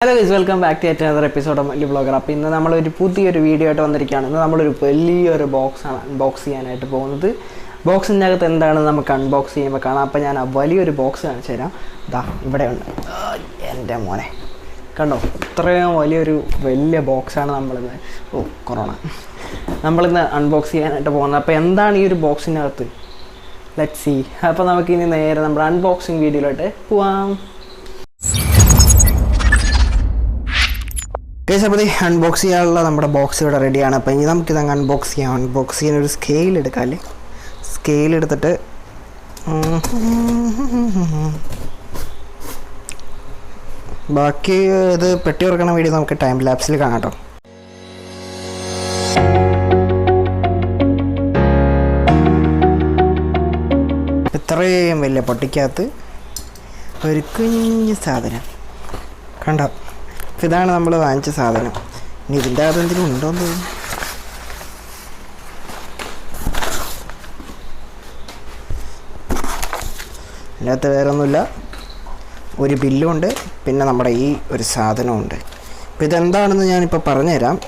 Hello guys, welcome back to yet another episode of Malli vlogger. അപ്പോൾ ഇന്ന് നമ്മളൊരു പുതിയൊരു വീഡിയോ ആയിട്ട് വന്നിരിക്കുകയാണ്. ഇന്ന് നമ്മളൊരു വലിയൊരു ബോക്സാണ് അൺബോക്സ് ചെയ്യാനായിട്ട് പോകുന്നത്. ബോക്സിൻ്റെ അകത്ത് എന്താണെന്ന് നമുക്ക് അൺബോക്സ് ചെയ്യുമ്പോൾ കാണാം. അപ്പോൾ ഞാൻ ആ വലിയൊരു ബോക്സ് കാണിച്ചു തരാം. ഇതാ ഇവിടെയുണ്ട്. എൻ്റെ മോനെ കണ്ടോ, ഇത്രയും വലിയ ബോക്സാണ് നമ്മളിന്ന് അൺബോക്സ് ചെയ്യാനായിട്ട് പോകുന്നത്. അപ്പോൾ എന്താണ് ഈ ഒരു ബോക്സിനകത്ത്, ലെറ്റ്സ് സീ. അപ്പോൾ നമുക്കിനി നേരെ നമ്മുടെ അൺബോക്സിങ് വീഡിയോയിലോട്ട് പോവാം. ഗൈസ്, അപ്പോൾ അൺബോക്സ് ചെയ്യാനുള്ള നമ്മുടെ ബോക്സ് ഇവിടെ റെഡിയാണ്. അപ്പോൾ ഇനി നമുക്കിത് അങ്ങ് അൺബോക്സ് ചെയ്യാം. അൺബോക്സ് ചെയ്യാൻ ഒരു സ്കെയിൽ എടുക്കാം അല്ലേ. സ്കെയിൽ എടുത്തിട്ട് ബാക്കി ഇത് പെട്ടി തുറക്കണ വീഡിയോ നമുക്ക് ടൈം ലാപ്സിൽ കാണാം കേട്ടോ. ഇത്രയും വലിയ പൊട്ടിക്കകത്ത് ഒരു കുഞ്ഞ് സാധനം കണ്ടോ. ഇതാണ് നമ്മൾ വാങ്ങിച്ച സാധനം. ഇനി ഇതിൻ്റെ അകത്ത് എന്തെങ്കിലും ഉണ്ടോയെന്ന് തോന്നുന്നു. ഇതിനകത്ത് വേറെ ഒന്നുമില്ല, ഒരു ബില്ലുമുണ്ട്, പിന്നെ നമ്മുടെ ഈ ഒരു സാധനമുണ്ട്. അപ്പോൾ ഇതെന്താണെന്ന് ഞാനിപ്പോൾ പറഞ്ഞുതരാം.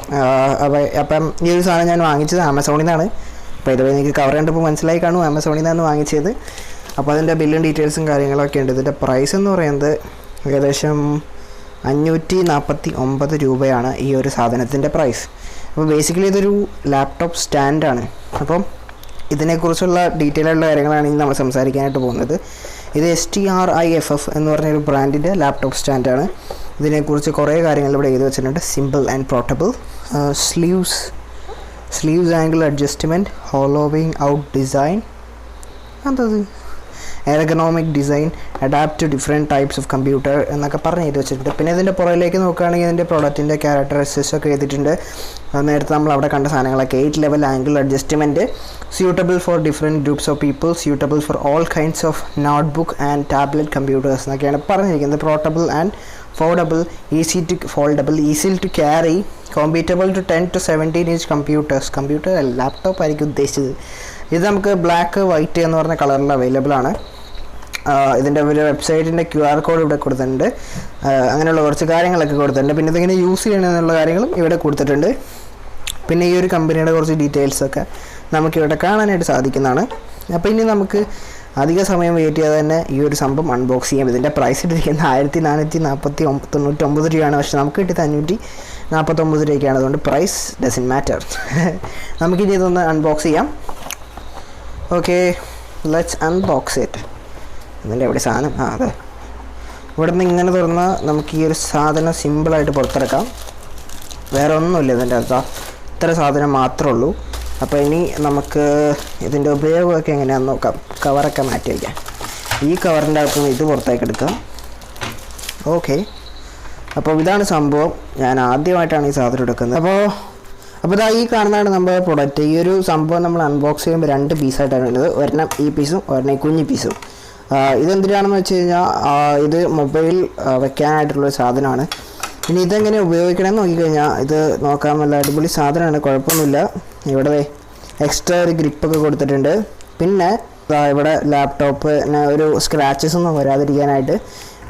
അപ്പം ഈ ഒരു സാധനം ഞാൻ വാങ്ങിച്ചത് ആമസോണിൽ നിന്നാണ്. അപ്പോൾ ഇതുവരെ എനിക്ക് കവർ കണ്ടപ്പോൾ മനസ്സിലായി കാണും ആമസോണിൽ നിന്നാണ് വാങ്ങിച്ചത്. അപ്പോൾ അതിൻ്റെ ബില്ലും ഡീറ്റെയിൽസും കാര്യങ്ങളൊക്കെ ഉണ്ട്. ഇതിൻ്റെ പ്രൈസ് എന്ന് പറയുന്നത് ഏകദേശം 549 രൂപയാണ് ഈ ഒരു സാധനത്തിൻ്റെ പ്രൈസ്. അപ്പോൾ ബേസിക്കലി ഇതൊരു ലാപ്ടോപ്പ് സ്റ്റാൻഡാണ്. അപ്പം ഇതിനെക്കുറിച്ചുള്ള ഡീറ്റെയിൽ ആയിട്ടുള്ള കാര്യങ്ങളാണ് ഇനി നമ്മൾ സംസാരിക്കാനായിട്ട് പോകുന്നത്. ഇത് STRIFF എന്ന് പറഞ്ഞൊരു ബ്രാൻഡിൻ്റെ ലാപ്ടോപ്പ് സ്റ്റാൻഡാണ്. ഇതിനെക്കുറിച്ച് കുറേ കാര്യങ്ങൾ ഇവിടെ എഴുതി വെച്ചിട്ടുണ്ട്. Simple and portable, sleeves angle adjustment, hollowing out design, എന്തത് ergonomic design, adapt to different types of computer എന്നൊക്കെ പറഞ്ഞ് എഴുതി വെച്ചിട്ടുണ്ട്. പിന്നെ ഇതിൻ്റെ പുറകിലേക്ക് നോക്കുകയാണെങ്കിൽ ഇതിൻ്റെ പ്രോഡക്റ്റിൻ്റെ ക്യാരക്ടറിസ്റ്റിക്സ് ഒക്കെ എഴുതിയിട്ടുണ്ട്. നേരത്തെ നമ്മൾ അവിടെ കണ്ട സാധനങ്ങളൊക്കെ 8 level angle adjustment, suitable for different groups of people, suitable for all kinds of notebook and tablet computers എന്നൊക്കെയാണ് പറഞ്ഞിരിക്കുന്നത്. Portable and foldable, easy to carry, compatible to 10 to 17 inch computers. Computer laptop ആയിരിക്കും ഉദ്ദേശിച്ചത്. ഇത് നമുക്ക് black white എന്ന് പറഞ്ഞ കളറിൽ available ആണ്. ഇതിൻ്റെ ഒരു വെബ്സൈറ്റിൻ്റെ QR കോഡ് ഇവിടെ കൊടുത്തിട്ടുണ്ട്. അങ്ങനെയുള്ള കുറച്ച് കാര്യങ്ങളൊക്കെ കൊടുത്തിട്ടുണ്ട്. പിന്നെ ഇതിങ്ങനെ യൂസ് ചെയ്യണമെന്നുള്ള കാര്യങ്ങളും ഇവിടെ കൊടുത്തിട്ടുണ്ട്. പിന്നെ ഈ ഒരു കമ്പനിയുടെ കുറച്ച് ഡീറ്റെയിൽസൊക്കെ നമുക്കിവിടെ കാണാനായിട്ട് സാധിക്കുന്നതാണ്. അപ്പോൾ ഇനി നമുക്ക് അധിക സമയം വെയിറ്റ് ചെയ്യാതെ തന്നെ ഈ ഒരു സംഭവം അൺബോക്സ് ചെയ്യാം. ഇതിൻ്റെ പ്രൈസ് ഇട്ടിരിക്കുന്നത് 1499 രൂപയാണ്. പക്ഷേ നമുക്ക് കിട്ടിയത് 549 രൂപയ്ക്കാണ്. അതുകൊണ്ട് പ്രൈസ് ഡസൻ മാറ്റർ. നമുക്കിനി ഇതൊന്ന് അൺബോക്സ് ചെയ്യാം. Okay, let's unbox it. ഇതിൻ്റെ എവിടെ സാധനം? അതെ, ഇവിടെ നിന്ന് ഇങ്ങനെ തുറന്നാൽ നമുക്ക് ഈ ഒരു സാധനം സിമ്പിളായിട്ട് പുറത്തിറക്കാം. വേറെ ഒന്നുമില്ല ഇതിൻ്റെ അകത്ത്, ഇത്ര സാധനം മാത്രമേ ഉള്ളൂ. അപ്പോൾ ഇനി നമുക്ക് ഇതിൻ്റെ ഉപയോഗമൊക്കെ എങ്ങനെയാണെന്ന് നോക്കാം. കവറൊക്കെ മാറ്റി വയ്ക്കാം. ഈ കവറിൻ്റെ അകത്തുനിന്ന് ഇത് പുറത്തേക്ക് എടുക്കാം. ഓക്കെ, അപ്പോൾ ഇതാണ് സംഭവം. ഞാൻ ആദ്യമായിട്ടാണ് ഈ സാധനം എടുക്കുന്നത്. അപ്പോൾ ഇതാ ഈ കാണുന്നതാണ് നമ്മുടെ പ്രൊഡക്റ്റ്. ഈ ഒരു സംഭവം നമ്മൾ അൺബോക്സ് ചെയ്യുമ്പോൾ 2 പീസായിട്ടാണ് വരുന്നത്. ഒരെണ്ണം ഈ പീസും ഒരെണ്ണം ഈ കുഞ്ഞി പീസും. ഇതെന്തിനാണെന്ന് വെച്ച് കഴിഞ്ഞാൽ ഇത് മൊബൈൽ വെക്കാനായിട്ടുള്ളൊരു സാധനമാണ്. ഇനി ഇതെങ്ങനെ ഉപയോഗിക്കണമെന്ന് നോക്കിക്കഴിഞ്ഞാൽ ഇത് നോക്കാൻ നല്ല അടിപൊളി സാധനമാണ്, കുഴപ്പമൊന്നുമില്ല. ഇവിടെ എക്സ്ട്രാ ഒരു ഗ്രിപ്പൊക്കെ കൊടുത്തിട്ടുണ്ട്. പിന്നെ ഇവിടെ ലാപ്ടോപ്പിന് ഒരു സ്ക്രാച്ചസ് ഒന്നും വരാതിരിക്കാനായിട്ട്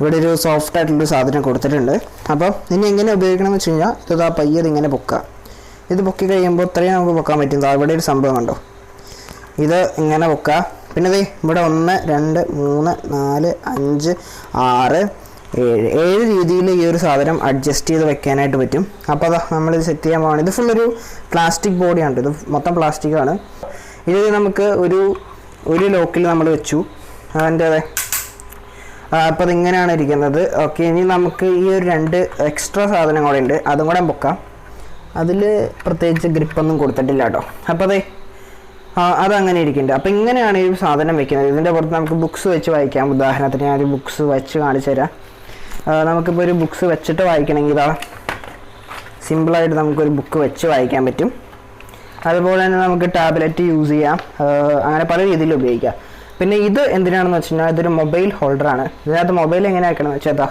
ഇവിടെ ഒരു സോഫ്റ്റ് ആയിട്ടുള്ളൊരു സാധനം കൊടുത്തിട്ടുണ്ട്. അപ്പം ഇനി എങ്ങനെ ഉപയോഗിക്കണമെന്ന് വെച്ച് കഴിഞ്ഞാൽ ഇത് പയ്യത് ഇങ്ങനെ പൊക്കാം. ഇത് പൊക്കി കഴിയുമ്പോൾ ഇത്രയും നമുക്ക് പൊക്കാൻ പറ്റും. ഇവിടെ ഒരു സംഭവം കണ്ടോ, ഇത് ഇങ്ങനെ പൊക്കാം. പിന്നെ ഇവിടെ 1 2 3 4 5 6 7 രീതിയിൽ ഈ ഒരു സാധനം അഡ്ജസ്റ്റ് ചെയ്ത് വെക്കാനായിട്ട് പറ്റും. അപ്പോൾ നമ്മളിത് സെറ്റ് ചെയ്യാൻ പോകണം. ഇത് ഫുള്ളൊരു പ്ലാസ്റ്റിക് ബോഡിയാണ്. ഇത് മൊത്തം പ്ലാസ്റ്റിക്കാണ്. ഇത് നമുക്ക് ഒരു ലോക്കിൽ നമ്മൾ വെച്ചു. അതിൻ്റെ അപ്പോൾ അതിങ്ങനെയാണ് ഇരിക്കുന്നത്. ഓക്കെ, ഇനി നമുക്ക് ഈ ഒരു 2 എക്സ്ട്രാ സാധനം കൂടെ ഉണ്ട്, അതും കൂടെ പൊക്കാം. അതിൽ പ്രത്യേകിച്ച് ഗ്രിപ്പൊന്നും കൊടുത്തിട്ടില്ല കേട്ടോ. അപ്പോൾ അതങ്ങനെ ഇരിക്കുന്നുണ്ട്. അപ്പോൾ ഇങ്ങനെയാണ് ഈ സാധനം വെക്കുന്നത്. ഇതിൻ്റെ പുറത്ത് നമുക്ക് ബുക്സ് വെച്ച് വായിക്കാം. ഉദാഹരണത്തിന് ഞാൻ ഒരു ബുക്സ് വെച്ച് കാണിച്ചു തരാം. നമുക്കിപ്പോൾ ഒരു ബുക്സ് വെച്ചിട്ട് വായിക്കണമെങ്കിൽ സിമ്പിളായിട്ട് നമുക്കൊരു ബുക്ക് വെച്ച് വായിക്കാൻ പറ്റും. അതുപോലെ തന്നെ നമുക്ക് ടാബ്ലറ്റ് യൂസ് ചെയ്യാം. അങ്ങനെ പല രീതിയിൽ ഉപയോഗിക്കാം. പിന്നെ ഇത് എന്തിനാണെന്ന് വെച്ച് കഴിഞ്ഞാൽ ഇതൊരു മൊബൈൽ ഹോൾഡറാണ്. ഇതിനകത്ത് മൊബൈൽ എങ്ങനെ ആക്കണമെന്ന് വെച്ചാൽ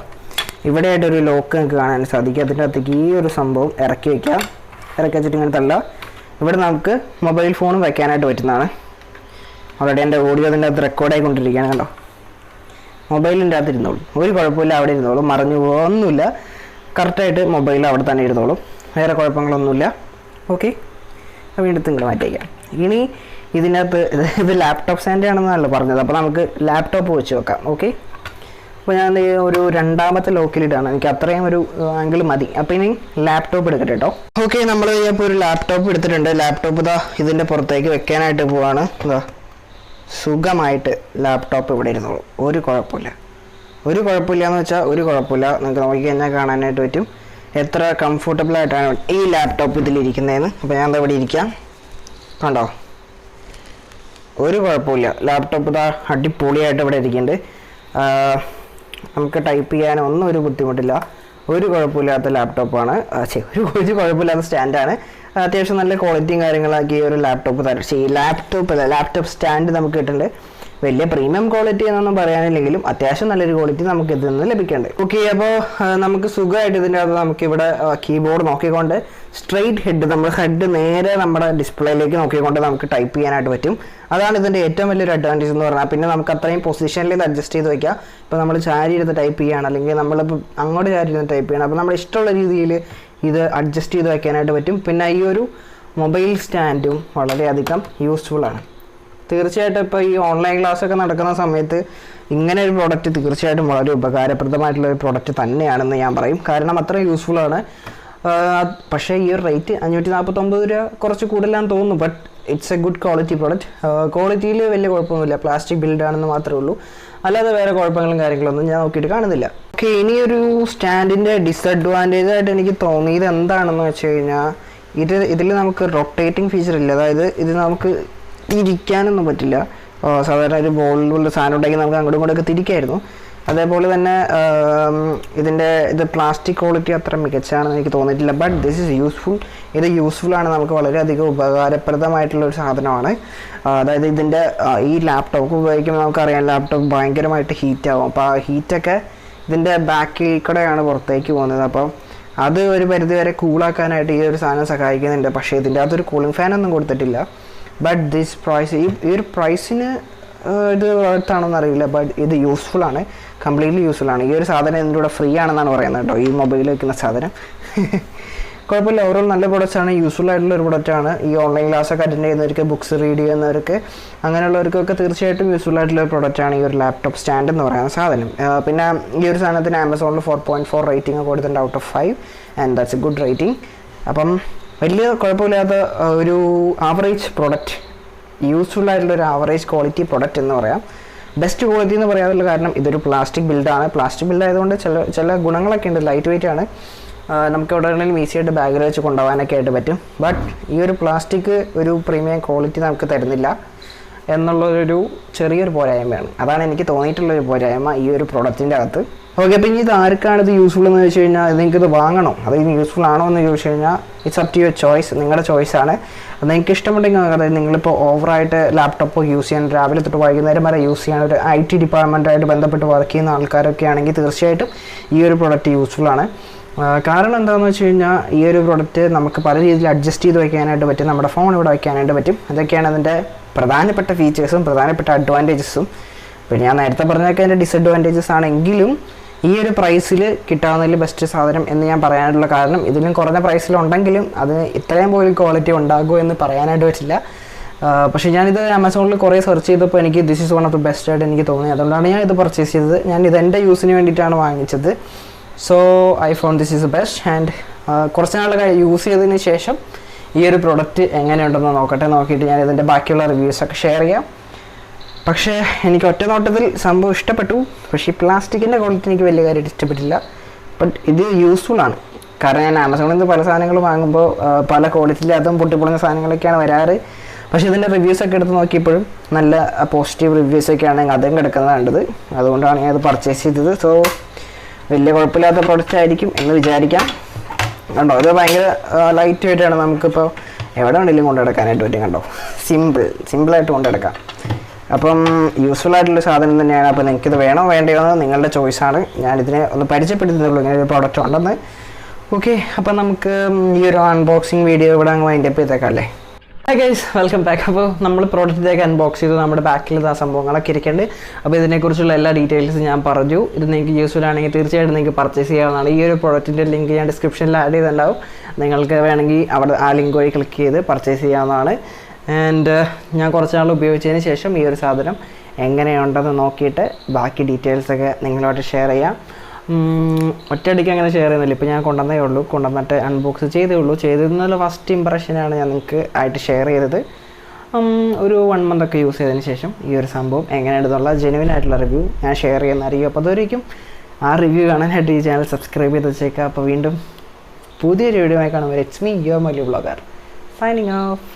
ഇവിടെയായിട്ടൊരു ലോക്ക് നിങ്ങൾക്ക് കാണാൻ സാധിക്കും. അതിൻ്റെ അകത്തേക്ക് ഈ ഒരു സംഭവം ഇറക്കി വെച്ചിട്ട് ഇങ്ങനെ തള്ള. ഇവിടെ നമുക്ക് മൊബൈൽ ഫോണും വയ്ക്കാനായിട്ട് പറ്റുന്നതാണ്. ഓൾറെഡി എൻ്റെ ഓഡിയോ അതിൻ്റെ അകത്ത് റെക്കോർഡായിക്കൊണ്ടിരിക്കുകയാണ് കണ്ടോ. മൊബൈലിൻ്റെ അകത്ത് ഇരുന്നോളൂ, ഒരു കുഴപ്പമില്ല, അവിടെ ഇരുന്നോളൂ, മറഞ്ഞു പോകുന്നില്ല. കറക്റ്റായിട്ട് മൊബൈൽ അവിടെ തന്നെ ഇരുന്നോളും, വേറെ കുഴപ്പങ്ങളൊന്നുമില്ല. ഓക്കെ, വീണ്ടും നിങ്ങൾ മാറ്റിയേക്കാം. ഇനി ഇതിനകത്ത് ഇത് ലാപ്ടോപ്പ് സ്റ്റാൻഡ് ആണെന്നല്ലോ പറഞ്ഞത്, അപ്പോൾ നമുക്ക് ലാപ്ടോപ്പ് വെച്ച് വെക്കാം. ഓക്കെ, അപ്പോൾ ഞാൻ ഒരു രണ്ടാമത്തെ ലോക്കിലിട്ടാണ്, എനിക്ക് അത്രയും ഒരു ആംഗിൾ മതി. അപ്പോൾ ഇനി ലാപ്ടോപ്പ് എടുക്കട്ടെ കേട്ടോ. ഓക്കെ, നമ്മൾ ഇപ്പോൾ ഒരു ലാപ്ടോപ്പ് എടുത്തിട്ടുണ്ട്. ലാപ്ടോപ്പ് ഇതാ ഇതിൻ്റെ പുറത്തേക്ക് വെക്കാനായിട്ട് പോവാണ്. ഇതാ സുഖമായിട്ട് ലാപ്ടോപ്പ് ഇവിടെ ഇരുന്നോളൂ, ഒരു കുഴപ്പമില്ല. ഒരു കുഴപ്പമില്ല എന്ന് വെച്ചാൽ ഒരു കുഴപ്പമില്ല. നിങ്ങൾക്ക് നോക്കി കഴിഞ്ഞാൽ കാണാനായിട്ട് പറ്റും എത്ര കംഫർട്ടബിളായിട്ടാണ് ഈ ലാപ്ടോപ്പ് ഇതിലിരിക്കുന്നതെന്ന്. അപ്പോൾ ഞാൻ എന്താ ഇവിടെ ഇരിക്കാം, കണ്ടോ, ഒരു കുഴപ്പമില്ല. ലാപ്ടോപ്പ് ഇതാ അടിപൊളിയായിട്ട് ഇവിടെ ഇരിക്കുന്നുണ്ട്. നമുക്ക് ടൈപ്പ് ചെയ്യാനൊന്നും ഒരു ബുദ്ധിമുട്ടില്ല, ഒരു കുഴപ്പമില്ലാത്ത ലാപ്ടോപ്പാണ്. ഒരു കുഴപ്പമില്ലാത്ത സ്റ്റാൻഡാണ്. അത്യാവശ്യം നല്ല ക്വാളിറ്റിയും കാര്യങ്ങളാക്കി ഒരു ലാപ്ടോപ്പ് ലാപ്ടോപ്പ് സ്റ്റാൻഡ് നമുക്ക് കിട്ടുന്നുണ്ട്. വലിയ പ്രീമിയം ക്വാളിറ്റി എന്നൊന്നും പറയാനില്ലെങ്കിലും അത്യാവശ്യം നല്ലൊരു ക്വാളിറ്റി നമുക്ക് ഇതിൽ നിന്ന് ലഭിക്കുന്നുണ്ട്. ഓക്കെ, അപ്പോൾ നമുക്ക് സുഖമായിട്ട് ഇതിൻ്റെ അകത്ത് നമുക്കിവിടെ കീബോർഡ് നോക്കിക്കൊണ്ട് സ്ട്രെയിറ്റ് ഹെഡ്, നമ്മൾ ഹെഡ് നേരെ നമ്മുടെ ഡിസ്പ്ലേയിലേക്ക് നോക്കിക്കൊണ്ട് നമുക്ക് ടൈപ്പ് ചെയ്യാനായിട്ട് പറ്റും. അതാണ് ഇതിൻ്റെ ഏറ്റവും വലിയൊരു അഡ്വാൻറ്റേജ് എന്ന് പറഞ്ഞാൽ. പിന്നെ നമുക്ക് അത്രയും പൊസിഷനിൽ ഇത് അഡ്ജസ്റ്റ് ചെയ്ത് വയ്ക്കാം. ഇപ്പോൾ നമ്മൾ ചാരി ഇരുന്ന് ടൈപ്പ് ചെയ്യുകയാണ്, അല്ലെങ്കിൽ നമ്മളിപ്പോൾ അങ്ങോട്ട് ചാരി ഇരുന്ന് ടൈപ്പ് ചെയ്യണം, അപ്പോൾ നമ്മൾ ഇഷ്ടമുള്ള രീതിയിൽ ഇത് അഡ്ജസ്റ്റ് ചെയ്ത് വയ്ക്കാനായിട്ട് പറ്റും. പിന്നെ ഈ ഒരു മൊബൈൽ സ്റ്റാൻഡും വളരെയധികം യൂസ്ഫുള്ളാണ്. തീർച്ചയായിട്ടും ഇപ്പോൾ ഈ ഓൺലൈൻ ക്ലാസ്സൊക്കെ നടക്കുന്ന സമയത്ത് ഇങ്ങനെ ഒരു പ്രോഡക്റ്റ് തീർച്ചയായിട്ടും വളരെ ഉപകാരപ്രദമായിട്ടുള്ള ഒരു പ്രോഡക്റ്റ് തന്നെയാണെന്ന് ഞാൻ പറയും. കാരണം അത്രയും യൂസ്ഫുള്ളാണ്. പക്ഷേ ഈ ഒരു റേറ്റ് 549 രൂപ കുറച്ച് കൂടുതലാണെന്ന് തോന്നുന്നു. But it's A good quality product. ക്വാളിറ്റിയിൽ വലിയ കുഴപ്പമൊന്നുമില്ല, പ്ലാസ്റ്റിക് ബിൽഡാണെന്ന് മാത്രമേ ഉള്ളൂ. അല്ലാതെ വേറെ കുഴപ്പങ്ങളും കാര്യങ്ങളൊന്നും ഞാൻ നോക്കിയിട്ട് കാണുന്നില്ല. ഓക്കെ, ഇനിയൊരു സ്റ്റാൻഡിൻ്റെ ഡിസഡ്വാൻറ്റേജ് ആയിട്ട് എനിക്ക് തോന്നിയത് എന്താണെന്ന് വെച്ച് കഴിഞ്ഞാൽ, ഇതിൽ നമുക്ക് റൊട്ടേറ്റിംഗ് ഫീച്ചർ ഇല്ല. അതായത് ഇത് നമുക്ക് തിരിക്കാനൊന്നും പറ്റില്ല. സാധാരണ ഒരു ബോളിലുള്ള സാധനം ഉണ്ടെങ്കിൽ നമുക്ക് അങ്ങോട്ടും ഇങ്ങോട്ടൊക്കെ തിരിക്കായിരുന്നു. അതേപോലെ തന്നെ ഇത് പ്ലാസ്റ്റിക് ക്വാളിറ്റി അത്ര മികച്ചാണെന്ന് എനിക്ക് തോന്നിയിട്ടില്ല. But this is useful. ഇത് യൂസ്ഫുള്ളാണ്, നമുക്ക് വളരെയധികം ഉപകാരപ്രദമായിട്ടുള്ളൊരു സാധനമാണ്. അതായത് ഇതിൻ്റെ ഈ ലാപ്ടോപ്പ് ഉപയോഗിക്കുമ്പോൾ നമുക്കറിയാം ലാപ്ടോപ്പ് ഭയങ്കരമായിട്ട് ഹീറ്റാവും. അപ്പോൾ ആ ഹീറ്റൊക്കെ ഇതിൻ്റെ ബാക്കിൽ കൂടെയാണ് പുറത്തേക്ക് പോകുന്നത്. അപ്പോൾ അത് ഒരു പരിധിവരെ കൂളാക്കാനായിട്ട് ഈ ഒരു സാധനം സഹായിക്കുന്നുണ്ട്. പക്ഷേ ഇതിൻ്റെ അകത്തൊരു കൂളിംഗ് ഫാനൊന്നും കൊടുത്തിട്ടില്ല. ബട്ട് ദിസ് പ്രൈസ്, ഈ ഒരു പ്രൈസിന് ഇത് വർത്താണെന്ന് അറിയില്ല. ബട്ട് ഇത് യൂസ്ഫുള്ളാണ്, കംപ്ലീറ്റ്ലി യൂസ്ഫുള്ളാണ്. ഈ ഒരു സാധനം ഇതിൻ്റെ കൂടെ ഫ്രീ ആണെന്നാണ് പറയുന്നത് കേട്ടോ, ഈ മൊബൈലിൽ വയ്ക്കുന്ന സാധനം. കുഴപ്പമില്ല, ഓവറോൾ നല്ല പ്രൊഡക്റ്റാണ്, യൂസ്ഫുൾ ആയിട്ടുള്ള ഒരു പ്രൊഡക്റ്റാണ്. ഈ ഓൺലൈൻ ക്ലാസ്സൊക്കെ അറ്റൻഡ് ചെയ്യുന്നവർക്ക്, ബുക്സ് റീഡ് ചെയ്യുന്നവർക്ക്, അങ്ങനെയുള്ളവർക്കൊക്കെ തീർച്ചയായിട്ടും യൂസ്ഫുൾ ആയിട്ടുള്ള ഒരു പ്രൊഡക്റ്റാണ് ഈ ഒരു ലാപ്ടോപ്പ് സ്റ്റാൻഡ് എന്ന് പറയുന്ന സാധനം. പിന്നെ ഈ ഒരു സാധനത്തിന് ആമസോണിൽ 4.4 റേറ്റിംഗ് കൊടുത്തിട്ടുണ്ട് out of 5, and that's A good rating. അപ്പം വലിയ കുഴപ്പമില്ലാത്ത ഒരു ആവറേജ് പ്രൊഡക്റ്റ്, യൂസ്ഫുൾ ആയിട്ടുള്ള ഒരു ആവറേജ് ക്വാളിറ്റി പ്രൊഡക്റ്റ് എന്ന് പറയാം. ബെസ്റ്റ് ക്വാളിറ്റി എന്ന് പറയാനുള്ള കാരണം ഇതൊരു പ്ലാസ്റ്റിക് ബിൽഡാണ്. പ്ലാസ്റ്റിക് ബിൽഡ് ആയതുകൊണ്ട് ചില ഗുണങ്ങളൊക്കെ ഉണ്ട്. ലൈറ്റ് വെയിറ്റ് ആണ്, നമുക്ക് എവിടെയെങ്കിലും ഈസിയായിട്ട് ബാഗിൽ വെച്ച് കൊണ്ടുപോകാനൊക്കെ ആയിട്ട് പറ്റും. ബട്ട് ഈ ഒരു പ്ലാസ്റ്റിക് ഒരു പ്രീമിയം ക്വാളിറ്റി നമുക്ക് തരുന്നില്ല എന്നുള്ളൊരു ചെറിയൊരു പോരായ്മയാണ്. അതാണ് എനിക്ക് തോന്നിയിട്ടുള്ളൊരു പോരായ്മ ഈ ഒരു പ്രൊഡക്റ്റിൻ്റെ അകത്ത്. ഓക്കെ, അപ്പോൾ ഇനി ഇത് ആർക്കാണ് ഇത് യൂസ്ഫുൾ എന്ന് ചോദിച്ചു കഴിഞ്ഞാൽ, നിങ്ങൾക്കിത് വാങ്ങണോ, അത് ഇനി യൂസ്ഫുൾ ആണോ എന്ന് ചോദിച്ചു കഴിഞ്ഞാൽ it's up to your choice, നിങ്ങളുടെ ചോയ്സാണ്. അത് നിങ്ങൾക്ക് ഇഷ്ടമുണ്ടെങ്കിൽ, അതായത് നിങ്ങളിപ്പോൾ ഓവറായിട്ട് ലാപ്ടോപ്പ് യൂസ് ചെയ്യാൻ, രാവിലെ തൊട്ട് വൈകുന്നേരം വരെ യൂസ് ചെയ്യാൻ, ഒരു IT ഡിപ്പാർട്ട്മെൻറ്റായിട്ട് ബന്ധപ്പെട്ട് വർക്ക് ചെയ്യുന്ന ആൾക്കാരൊക്കെ ആണെങ്കിൽ തീർച്ചയായിട്ടും ഈ ഒരു പ്രൊഡക്റ്റ് യൂസ്ഫുള്ളാണ്. കാരണം എന്താണെന്ന് വെച്ച് കഴിഞ്ഞാൽ, ഈ ഒരു പ്രൊഡക്റ്റ് നമുക്ക് പല രീതിയിൽ അഡ്ജസ്റ്റ് ചെയ്ത് വയ്ക്കാനായിട്ട് പറ്റും, നമ്മുടെ ഫോൺ ഇവിടെ വയ്ക്കാനായിട്ട് പറ്റും. അതൊക്കെയാണ് അതിൻ്റെ പ്രധാനപ്പെട്ട ഫീച്ചേഴ്സും പ്രധാനപ്പെട്ട അഡ്വാൻറ്റേജസും. പിന്നെ ഞാൻ നേരത്തെ പറഞ്ഞതൊക്കെ അതിൻ്റെ ഡിസഡ്വാൻറ്റേജസ് ആണെങ്കിലും ഈ ഒരു പ്രൈസിൽ കിട്ടാവുന്നതിൽ ബെസ്റ്റ് സാധനം എന്ന് ഞാൻ പറയാനുള്ള കാരണം, ഇതിലും കുറഞ്ഞ പ്രൈസിലുണ്ടെങ്കിലും അതിന് ഇത്രയും പോലും ക്വാളിറ്റി ഉണ്ടാകുമോ എന്ന് പറയാനായിട്ട് പറ്റില്ല. പക്ഷേ ഞാനിത് ആമസോണിൽ കുറേ സെർച്ച് ചെയ്തപ്പോൾ എനിക്ക് this is one of the best ആയിട്ട് എനിക്ക് തോന്നി. അതുകൊണ്ടാണ് ഞാൻ ഇത് പർച്ചേസ് ചെയ്തത്. ഞാൻ ഇതെൻ്റെ യൂസിന് വേണ്ടിയിട്ടാണ് വാങ്ങിച്ചത്. So I found this is the best. And കുറച്ച് നാൾ യൂസ് ചെയ്തതിന് ശേഷം ഈ ഒരു പ്രൊഡക്റ്റ് എങ്ങനെയുണ്ടെന്ന് നോക്കിയിട്ട് ഞാൻ ഇതിൻ്റെ ബാക്കിയുള്ള റിവ്യൂസൊക്കെ ഷെയർ ചെയ്യാം. പക്ഷേ എനിക്ക് ഒറ്റ നോട്ടത്തിൽ സംഭവം ഇഷ്ടപ്പെട്ടു. പക്ഷേ ഈ പ്ലാസ്റ്റിക്കിൻ്റെ ക്വാളിറ്റി എനിക്ക് വലിയ കാര്യമായിട്ട് ഇഷ്ടപ്പെട്ടില്ല. ബട്ട് ഇത് യൂസ്ഫുള്ളാണ്. കാരണം ഞാൻ ആമസോണിൽ നിന്ന് പല സാധനങ്ങൾ വാങ്ങുമ്പോൾ പല ക്വാളിറ്റിയിൽ അതും പൊട്ടിപ്പൊളിഞ്ഞ സാധനങ്ങളൊക്കെയാണ് വരാറ്. പക്ഷേ ഇതിൻ്റെ റിവ്യൂസൊക്കെ എടുത്ത് നോക്കിയപ്പോഴും നല്ല പോസിറ്റീവ് റിവ്യൂസൊക്കെയാണ് അതും കിടക്കുന്നത് കണ്ടത്. അതുകൊണ്ടാണ് ഞാൻ അത് പർച്ചേസ് ചെയ്തത്. സോ വലിയ കുഴപ്പമില്ലാത്ത പ്രൊഡക്റ്റ് ആയിരിക്കും എന്ന് വിചാരിക്കാം. കണ്ടോ, ഇത് ഭയങ്കര ലൈറ്റ് വെയിറ്റാണ്. നമുക്കിപ്പോൾ എവിടെ വേണമെങ്കിലും കൊണ്ടു നടക്കാനായിട്ട് പറ്റും. കണ്ടോ, സിമ്പിളായിട്ട് കൊണ്ടു നടക്കാം. അപ്പം യൂസ്ഫുൾ ആയിട്ടുള്ള സാധനം തന്നെയാണ്. അപ്പോൾ നിങ്ങൾക്കിത് വേണോ വേണ്ടയോ എന്ന് നിങ്ങളുടെ ചോയ്സാണ്. ഞാനിതിനെ ഒന്ന് പരിചയപ്പെടുത്തുന്നുള്ളൂ, ഇങ്ങനെ ഒരു പ്രോഡക്റ്റ് ഉണ്ടെന്ന്. ഓക്കെ, അപ്പം നമുക്ക് ഈ ഒരു അൺബോക്സിങ് വീഡിയോ ഇവിടെ അങ്ങ് വൈൻഡപ്പ് ചെയ്തേക്കാം അല്ലേ. Hi guys, welcome back. അപ്പോൾ നമ്മൾ പ്രോഡക്റ്റിലേക്ക് അൺബോക്സ് ചെയ്തു. നമ്മുടെ ബാക്കിൽ ആ സംഭവങ്ങളൊക്കെ ഇരിക്കുന്നുണ്ട്. അപ്പോൾ ഇതിനെക്കുറിച്ചുള്ള എല്ലാ ഡീറ്റെയിൽസും ഞാൻ പറഞ്ഞു. ഇത് നിങ്ങൾക്ക് യൂസ്ഫുൾ ആണെങ്കിൽ തീർച്ചയായിട്ടും നിങ്ങൾക്ക് പർച്ചേസ് ചെയ്യാവുന്നതാണ്. ഈ ഒരു പ്രോഡക്റ്റിൻ്റെ ലിങ്ക് ഞാൻ ഡിസ്ക്രിപ്ഷനിൽ ആഡ് ചെയ്തിട്ടുണ്ടാവും. നിങ്ങൾക്ക് വേണമെങ്കിൽ അവിടെ ആ ലിങ്ക് വഴി ക്ലിക്ക് ചെയ്ത് പർച്ചേസ് ചെയ്യാവുന്നതാണ്. ആൻഡ് ഞാൻ കുറച്ച് നാൾ ഉപയോഗിച്ചതിന് ശേഷം ഈ ഒരു സാധനം എങ്ങനെയുണ്ടെന്ന് നോക്കിയിട്ട് ബാക്കി ഡീറ്റെയിൽസൊക്കെ നിങ്ങളോട് ഷെയർ ചെയ്യാം. ഒറ്റയടിക്ക് അങ്ങനെ ഷെയർ ചെയ്യുന്നില്ല. ഇപ്പോൾ ഞാൻ കൊണ്ടുവന്നേ ഉള്ളൂ, കൊണ്ടുവന്നിട്ട് അൺബോക്സ് ചെയ്തേ ഉള്ളൂ. ചെയ്തതെന്നുള്ള ഫസ്റ്റ് ഇമ്പ്രഷനാണ് ഞാൻ നിങ്ങൾക്ക് ആയിട്ട് ഷെയർ ചെയ്തത്. ഒരു 1 month ഒക്കെ യൂസ് ചെയ്തതിന് ശേഷം ഈ ഒരു സംഭവം എങ്ങനെയാണെന്നുള്ള ജെനുവിൻ ആയിട്ടുള്ള റിവ്യൂ ഞാൻ ഷെയർ ചെയ്യുന്നതായിരിക്കും. അപ്പോൾ അതുവരെയും ആ റിവ്യൂ കാണാനായിട്ട് ഈ ചാനൽ സബ്സ്ക്രൈബ് ചെയ്ത് വെച്ചേക്കാം. അപ്പോൾ വീണ്ടും പുതിയൊരു വീഡിയോ ആയി കാണുമ്പോൾ it's me your Mallu vlogger signing off.